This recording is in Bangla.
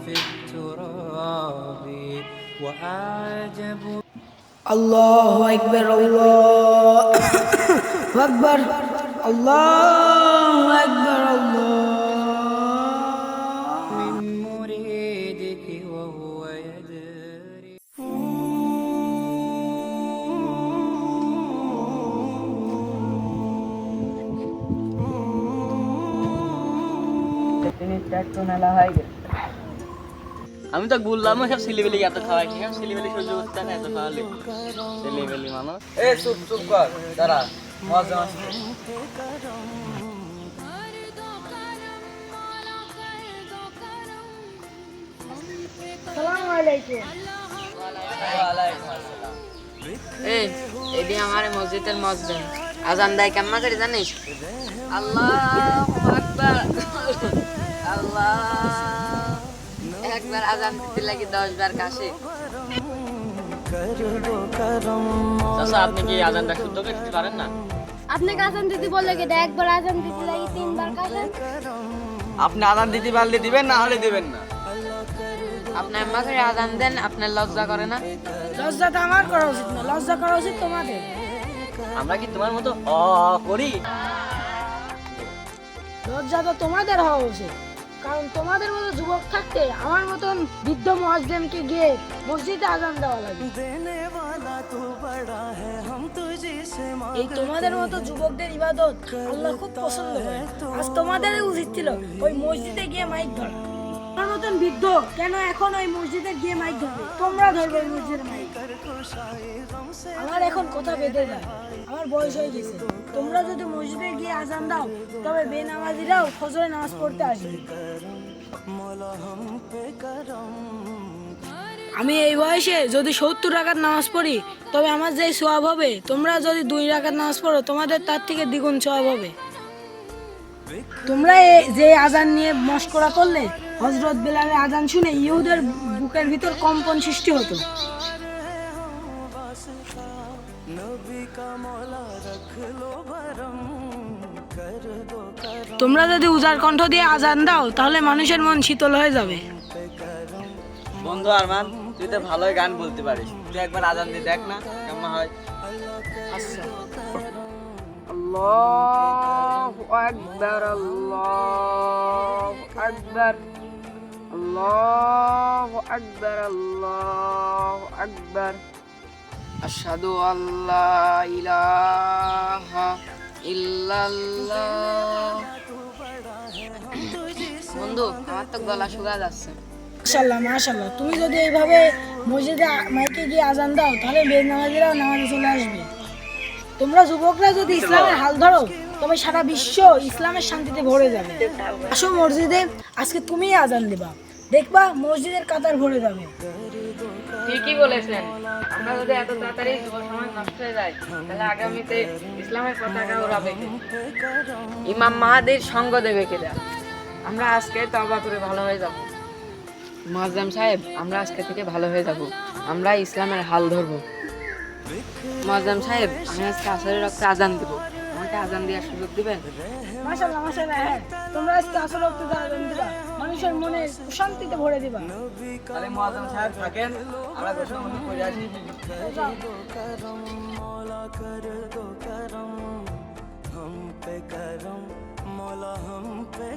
في التراب وأعجب الله أكبر الله أكبر الله أكبر الله من مريدك وهو يدري আমি তো বললাম সব ছেলেবেলি এত খাওয়াই ঠিক আছে ছেলেবেলি সহ্য করতে না এত খাওয়ালে ছেলেবেলি মানুষ এ চুপ চুপ কর দাঁড়া মজা আসছে আসসালামু আলাইকুম ওয়ালাইকুম আসসালাম এই এদি আমার মসজিদের মসজিদ আজান দেয় কেমন করে জানিস আল্লাহু আকবার আল্লাহ একবার আজান দিতে লাগি 10 বার কাশি চাচা আপনি কি আজানটা শুদ্ধ করে দিতে পারেন না আপনাকে আজান দিতে বলে গেলে একবার আজান দিতে লাগে 3 বার কাজে আপনি আদান দিতে পারলে দিবেন না হলে দিবেন না আপনি আমাকে আজান দেন আপনার লজ্জা করে না লজ্জা তো আমার করা উচিত না, লজ্জা করা উচিত তোমাদের। আমরা কি তোমার মতো করি লজ্জা তো তোমাদের হওয়া উচিত, কারণ তোমাদের মতো যুবক থাকতে আমার মতন বৃদ্ধ মুয়াজ্জিমকে গিয়ে মসজিদে আজান দেওয়া লাগে। এই তোমাদের মতো যুবকদের ইবাদত আল্লাহ খুব পছন্দ করে। আজ তোমাদের উচিত ছিল ওই মসজিদে গিয়ে মাইক ধরা। আমার মতন বৃদ্ধ কেন এখন ওই মসজিদে গিয়ে মাইক ধরবে? তোমরা ধরবে ওই মসজিদের মাইক। আমার এখন কথা বেঁধে যায়, আমার বয়স হয়ে গেছে। তোমরা যদি মসজিদে গিয়ে আজান দাও তবে বেনামাজিরাও ফজরের নামাজ পড়তে আসবে। আমি এই বয়সে যদি 70 রাকাত নামাজ পড়ি তবে আমার যে সওয়াব হবে, তোমরা যদি 2 রাকাত নামাজ পড়ো তোমাদের তার থেকে দ্বিগুণ সওয়াব হবে। তোমরা যে আজান নিয়ে মশকরা করলে, হযরত বেলালের আজান শুনে ইহুদের বুকের ভিতর কম্পন সৃষ্টি হতো। তোমরা যদি উজাড় কণ্ঠ দিয়ে আজান দাও তাহলে মানুষের মন শীতল হয়ে যাবে। বন্ধু আরমান তুই তো ভালোই গান বলতে পারিস, তুই একবার আজান দিয়ে দেখ না কেমন হয়। আচ্ছা আল্লাহু আকবার আল্লাহু আকবার আল্লাহু আকবার আল্লাহু আকবার আশহাদু আল্লা ইলাহা ইল্লাল্লাহ। বন্ধু আমার তো গলা শুকা যাচ্ছে। মাশাআল্লাহ মাশাআল্লাহ, তুমি যদি এইভাবে মসজিদে মাইকে গিয়ে আজান দাও তাহলে বেনামাজিরাও নামাজে চলে আসবে। তোমরা যুবকরা যদি ইসলামের হাল ধরো তবে সারা বিশ্ব ইসলামের শান্তিতে ভরে যাবে। আসো মসজিদে, আজকে তুমিই আজান দিবা, দেখবা মসজিদের কাতার ভরে যাবে। ঠিকই বলেছেন, আমরা যদি এত তাড়াতাড়ি যুব সমাজ নষ্ট হয়ে যায় তাহলে আগামীতে ইসলামের পতাকা ওড়াবে কে? ইমাম মাহাদির সঙ্গ দেবে কে? আমরা আজকে তওবা করে ভালো হয়ে যাব। মুয়াজ্জিম সাহেব, আমরা আজকে থেকে ভালো হয়ে যাব, আমরা ইসলামের হাল ধরবো। মুয়াজ্জিম সাহেব, আমি আজকে আসরের রক্তে আজান দেব, আমাকে আজান দেওয়ার সুযোগ দিবেন? মাশাআল্লাহ মাশাআল্লাহ, হ্যাঁ তোমরা আজকে আসর ওয়াক্তে আজান দিবা, মানুষের মনে শান্তিতে ভরে দিবা। তাহলে মুয়াজ্জিম সাহেব থাকেন, আমরা গোসল মন্দির করে আসি। हम पे करम मौला हम पे